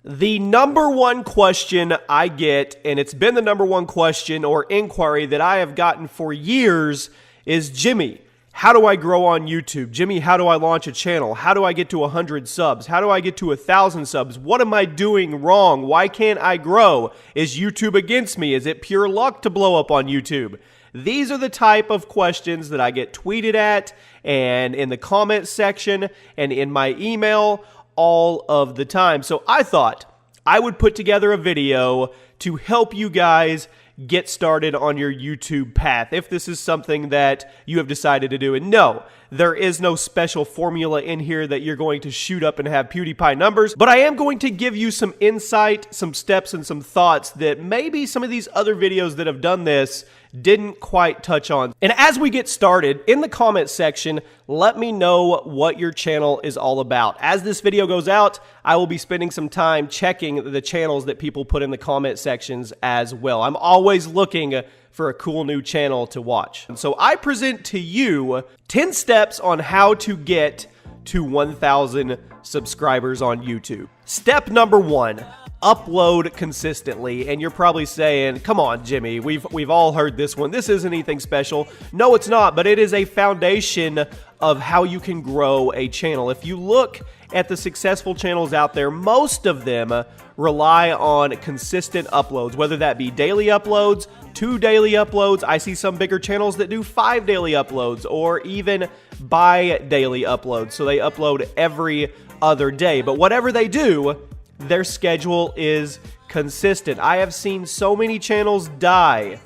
The number one question I get, and it's been the number one question or inquiry that I have gotten for years, is Jimmy, how do I grow on YouTube? Jimmy, how do I launch a channel? How do I get to 100 subs? How do I get to 1,000 subs? What am I doing wrong? Why can't I grow? Is YouTube against me? Is it pure luck to blow up on YouTube? These are the type of questions that I get tweeted at and in the comment section and in my email all of the time. So I thought I would put together a video to help you guys get started on your YouTube path if this is something that you have decided to do. And no, there is no special formula in here that you're going to shoot up and have PewDiePie numbers, but I am going to give you some insight, some steps, and some thoughts that maybe some of these other videos that have done this didn't quite touch on. And as we get started, in the comment section, let me know what your channel is all about. As this video goes out, I will be spending some time checking the channels that people put in the comment sections as well. I'm always looking for a cool new channel to watch. And so I present to you 10 steps on how to get to 1,000 subscribers on YouTube. Step number 1. Upload consistently. And you're probably saying, come on, Jimmy, we've all heard this one. This isn't anything special. No, it's not, but it is a foundation of how you can grow a channel. If you look at the successful channels out there, most of them rely on consistent uploads, whether that be daily uploads, 2 daily uploads. I see some bigger channels that do 5 daily uploads or even bi-daily uploads. So they upload every other day. But whatever they do, their schedule is consistent. I have seen so many channels die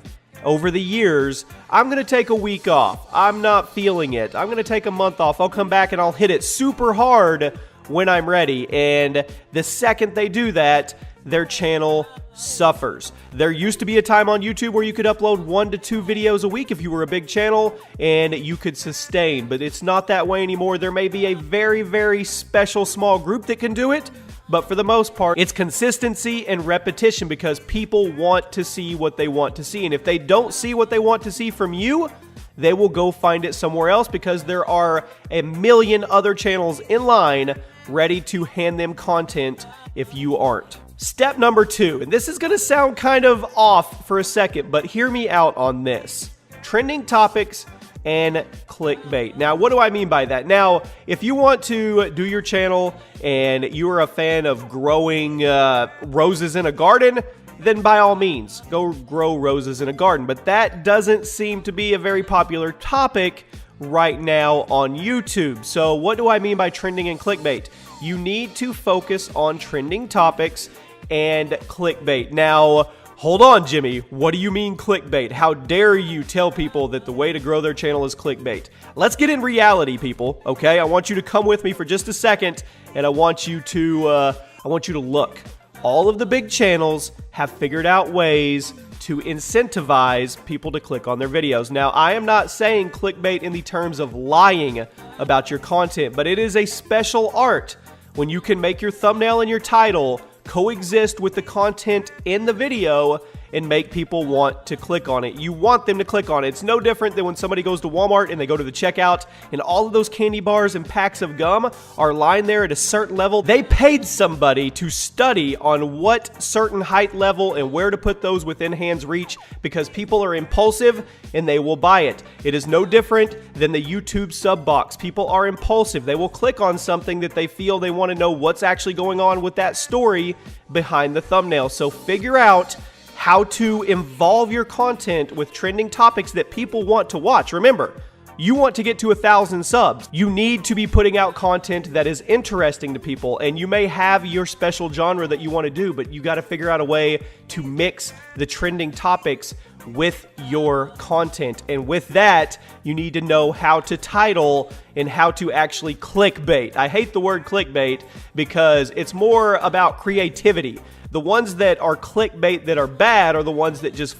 over the years. I'm going to take a week off. I'm not feeling it. I'm going to take a month off. I'll come back and I'll hit it super hard when I'm ready. And the second they do that, their channel suffers. There used to be a time on YouTube where you could upload 1 to 2 videos a week if you were a big channel and you could sustain, but it's not that way anymore. There may be a very, very special small group that can do it, but for the most part, it's consistency and repetition because people want to see what they want to see. And if they don't see what they want to see from you, they will go find it somewhere else because there are a million other channels in line ready to hand them content if you aren't. Step number 2, and this is going to sound kind of off for a second, but hear me out on this. Trending topics and clickbait. Now, what do I mean by that? Now, if you want to do your channel and you are a fan of growing roses in a garden, then by all means, go grow roses in a garden. But that doesn't seem to be a very popular topic right now on YouTube. So what do I mean by trending and clickbait? You need to focus on trending topics and clickbait. Now, hold on, Jimmy. What do you mean clickbait? How dare you tell people that the way to grow their channel is clickbait? Let's get in reality, people, okay? I want you to come with me for just a second, and I want you to look. All of the big channels have figured out ways to incentivize people to click on their videos. Now, I am not saying clickbait in the terms of lying about your content, but it is a special art when you can make your thumbnail and your title coexist with the content in the video and make people want to click on it. You want them to click on it. It's no different than when somebody goes to Walmart and they go to the checkout and all of those candy bars and packs of gum are lined there at a certain level. They paid somebody to study on what certain height level and where to put those within hand's reach because people are impulsive and they will buy it. It is no different than the YouTube sub box. People are impulsive. They will click on something that they feel they want to know what's actually going on with that story behind the thumbnail. So figure out how to involve your content with trending topics that people want to watch. Remember, you want to get to 1,000 subs. You need to be putting out content that is interesting to people, and you may have your special genre that you want to do, but you got to figure out a way to mix the trending topics with your content. And with that, you need to know how to title and how to actually clickbait. I hate the word clickbait because it's more about creativity. The ones that are clickbait that are bad are the ones that just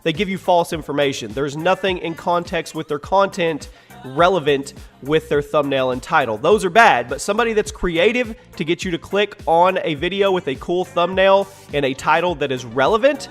they give you false information. There's nothing in context with their content relevant with their thumbnail and title. Those are bad, but somebody that's creative to get you to click on a video with a cool thumbnail and a title that is relevant,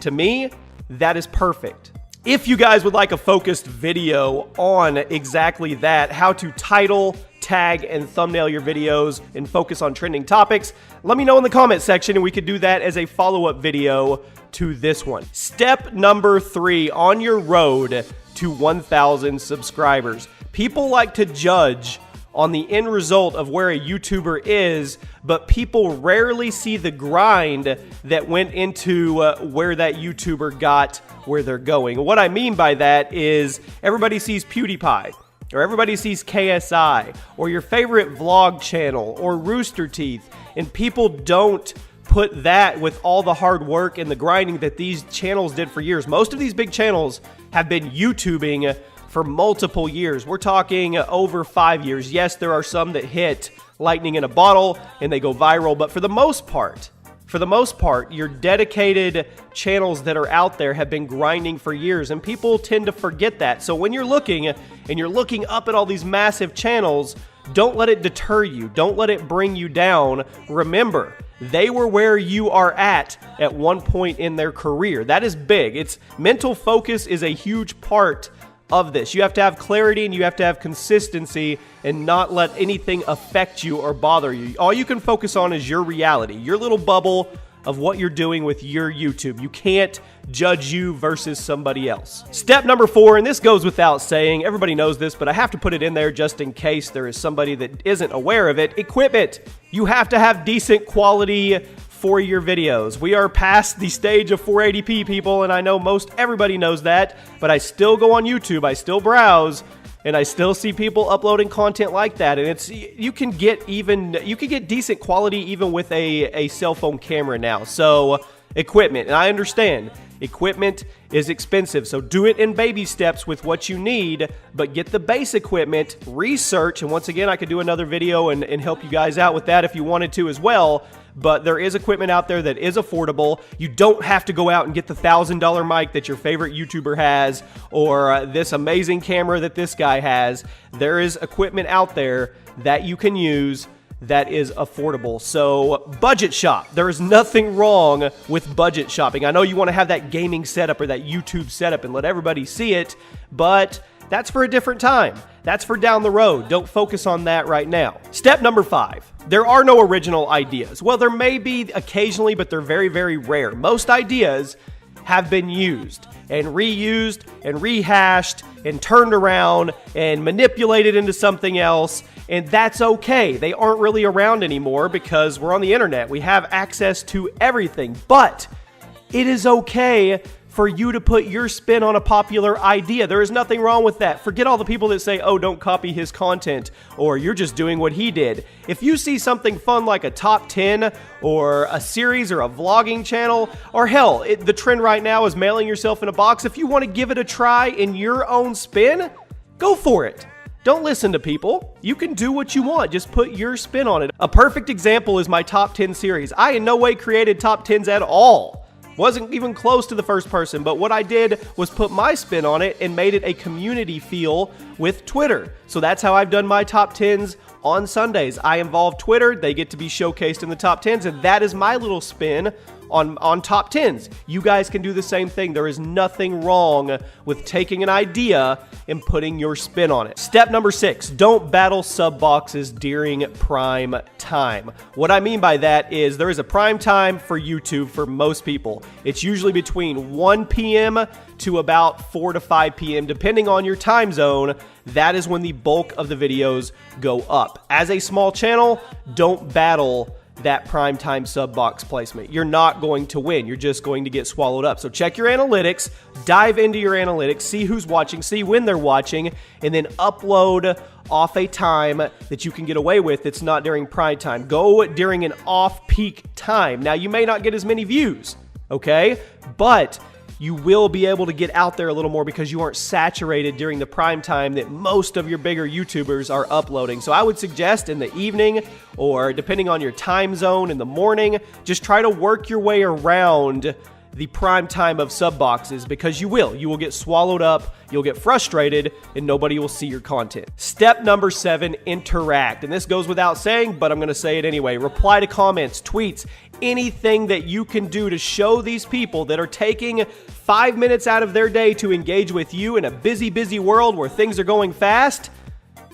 to me, that is perfect. If you guys would like a focused video on exactly that, how to title tag and thumbnail your videos and focus on trending topics? Let me know in the comment section and we could do that as a follow-up video to this one. Step number 3 on your road to 1,000 subscribers. People like to judge on the end result of where a YouTuber is, but people rarely see the grind that went into where that YouTuber got where they're going. What I mean by that is everybody sees PewDiePie, or everybody sees KSI, or your favorite vlog channel, or Rooster Teeth, and people don't put that with all the hard work and the grinding that these channels did for years. Most of these big channels have been YouTubing for multiple years. We're talking over 5 years. Yes, there are some that hit lightning in a bottle and they go viral, but for the most part, your dedicated channels that are out there have been grinding for years, and people tend to forget that. So when you're looking up at all these massive channels, don't let it deter you. Don't let it bring you down. Remember, they were where you are at one point in their career. That is big. Mental focus is a huge part of this. You have to have clarity and you have to have consistency and not let anything affect you or bother you. All you can focus on is your reality, your little bubble of what you're doing with your YouTube. You can't judge you versus somebody else. Step number 4, and this goes without saying, everybody knows this, but I have to put it in there just in case there is somebody that isn't aware of it. Equipment. You have to have decent quality for your videos. We are past the stage of 480p, people, and I know most everybody knows that, but I still go on YouTube, I still browse, and I still see people uploading content like that. And you can get decent quality even with a cell phone camera now. So equipment, and I understand equipment is expensive, so do it in baby steps with what you need, but get the base equipment, research, and once again, I could do another video and help you guys out with that if you wanted to as well. But there is equipment out there that is affordable. You don't have to go out and get the $1,000 mic that your favorite YouTuber has, or this amazing camera that this guy has. There is equipment out there that you can use that is affordable. So budget shop. There is nothing wrong with budget shopping. I know you want to have that gaming setup or that YouTube setup and let everybody see it, but that's for a different time. That's for down the road. Don't focus on that right now. Step number 5. There are no original ideas. Well, there may be occasionally, but they're very, very rare. Most ideas have been used and reused and rehashed and turned around and manipulated into something else, and that's okay. They aren't really around anymore because we're on the internet. We have access to everything, but it is okay for you to put your spin on a popular idea. There is nothing wrong with that. Forget all the people that say, oh, don't copy his content, or you're just doing what he did. If you see something fun like a top 10 or a series or a vlogging channel, or hell, the trend right now is mailing yourself in a box. If you want to give it a try in your own spin, go for it. Don't listen to people. You can do what you want. Just put your spin on it. A perfect example is my top 10 series. I in no way created top 10s at all. Wasn't even close to the first person, but what I did was put my spin on it and made it a community feel with Twitter. So that's how I've done my top 10s on Sundays. I involve Twitter, they get to be showcased in the top 10s, and that is my little spin on top 10s. You guys can do the same thing. There is nothing wrong with taking an idea and putting your spin on it. Step number 6, don't battle sub boxes during prime time. What I mean by that is there is a prime time for YouTube for most people. It's usually between 1 p.m. to about 4 to 5 p.m. depending on your time zone. That is when the bulk of the videos go up. As a small channel, don't battle that primetime sub box placement. You're not going to win. You're just going to get swallowed up. So check your analytics, dive into your analytics, see who's watching, see when they're watching, and then upload off a time that you can get away with. It's not during prime time. Go during an off-peak time. Now, you may not get as many views, okay? But you will be able to get out there a little more because you aren't saturated during the prime time that most of your bigger YouTubers are uploading. So I would suggest in the evening, or depending on your time zone in the morning, just try to work your way around the prime time of sub boxes, because you will get swallowed up, you'll get frustrated, and nobody will see your content. Step number 7, interact. And this goes without saying, but I'm going to say it anyway. Reply to comments, tweets, anything that you can do to show these people that are taking 5 minutes out of their day to engage with you in a busy, busy world where things are going fast.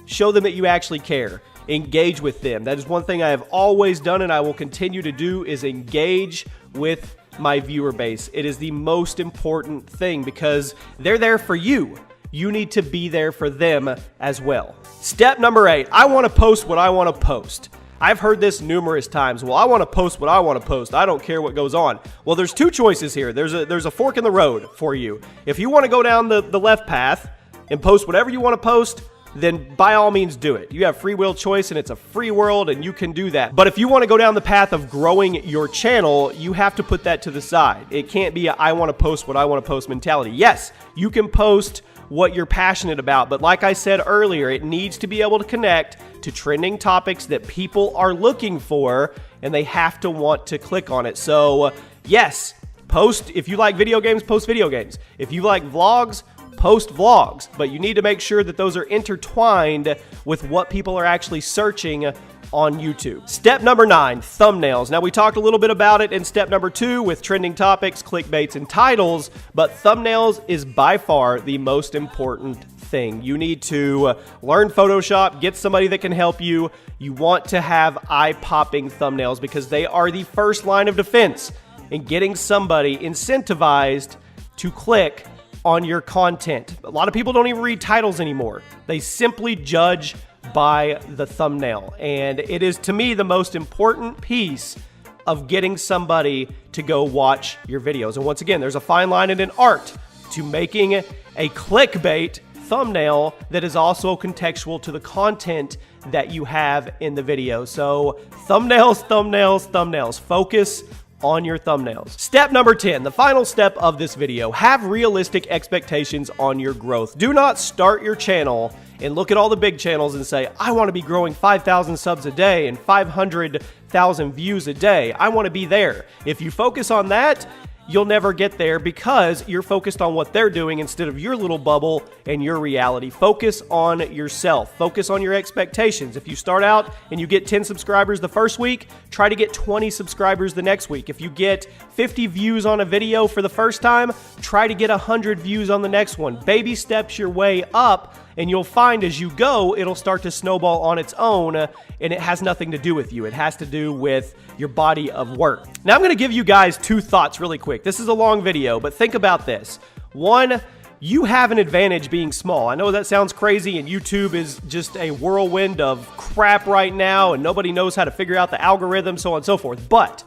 Show them that you actually care. Engage with them. That is one thing I have always done and I will continue to do, is engage with my viewer base. It is the most important thing because they're there for you. You need to be there for them as well. Step number 8, I want to post what I want to post. I've heard this numerous times. Well, I want to post what I want to post. I don't care what goes on. Well, there's two choices here. There's a fork in the road for you. If you want to go down the left path and post whatever you want to post, then by all means do it. You have free will choice and it's a free world and you can do that. But if you want to go down the path of growing your channel, you have to put that to the side. It can't be a I want to post what I want to post mentality. Yes, you can post what you're passionate about, but like I said earlier, it needs to be able to connect to trending topics that people are looking for and they have to want to click on it. So yes, post, if you like video games, post video games. If you like vlogs, post vlogs, but you need to make sure that those are intertwined with what people are actually searching on YouTube. Step number 9, thumbnails. Now we talked a little bit about it in step number 2 with trending topics, clickbaits, and titles, but thumbnails is by far the most important thing. You need to learn Photoshop, get somebody that can help you. You want to have eye-popping thumbnails because they are the first line of defense in getting somebody incentivized to click on your content. A lot of people don't even read titles anymore. They simply judge by the thumbnail. And it is, to me, the most important piece of getting somebody to go watch your videos. And once again, there's a fine line and an art to making a clickbait thumbnail that is also contextual to the content that you have in the video. So thumbnails, thumbnails, thumbnails. Focus on your thumbnails. Step number 10, the final step of this video, have realistic expectations on your growth. Do not start your channel and look at all the big channels and say, I want to be growing 5,000 subs a day and 500,000 views a day. I want to be there. If you focus on that, you'll never get there because you're focused on what they're doing instead of your little bubble and your reality. Focus on yourself. Focus on your expectations. If you start out and you get 10 subscribers the first week, try to get 20 subscribers the next week. If you get 50 views on a video for the first time, try to get 100 views on the next one. Baby steps your way up, and you'll find as you go, it'll start to snowball on its own, and it has nothing to do with you. It has to do with your body of work. Now, I'm going to give you guys 2 thoughts really quick. This is a long video, but think about this. 1, you have an advantage being small. I know that sounds crazy, and YouTube is just a whirlwind of crap right now, and nobody knows how to figure out the algorithm, so on and so forth. But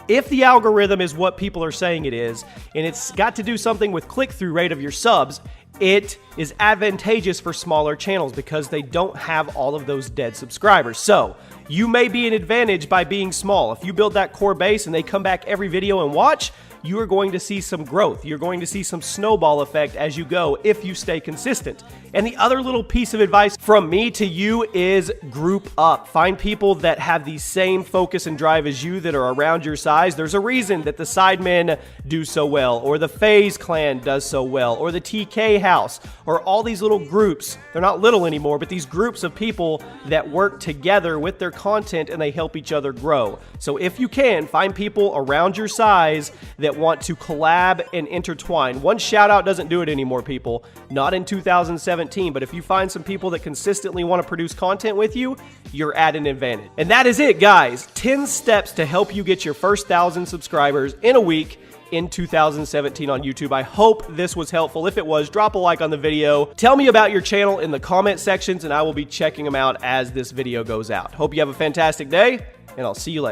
if the algorithm is what people are saying it is, and it's got to do something with click-through rate of your subs, it is advantageous for smaller channels because they don't have all of those dead subscribers. So you may be an advantage by being small. If you build that core base and they come back every video and watch, you are going to see some growth. You're going to see some snowball effect as you go if you stay consistent. And the other little piece of advice from me to you is group up. Find people that have the same focus and drive as you that are around your size. There's a reason that the Sidemen do so well, or the FaZe Clan does so well, or the TK House, or all these little groups. They're not little anymore, but these groups of people that work together with their content and they help each other grow. So if you can, find people around your size that want to collab and intertwine. One shout out doesn't do it anymore, people. Not in 2017, but if you find some people that consistently want to produce content with you, you're at an advantage. And that is it, guys. 10 steps to help you get your first 1,000 subscribers in a week in 2017 on YouTube. I hope this was helpful. If it was, drop a like on the video. Tell me about your channel in the comment sections, and I will be checking them out as this video goes out. Hope you have a fantastic day, and I'll see you later.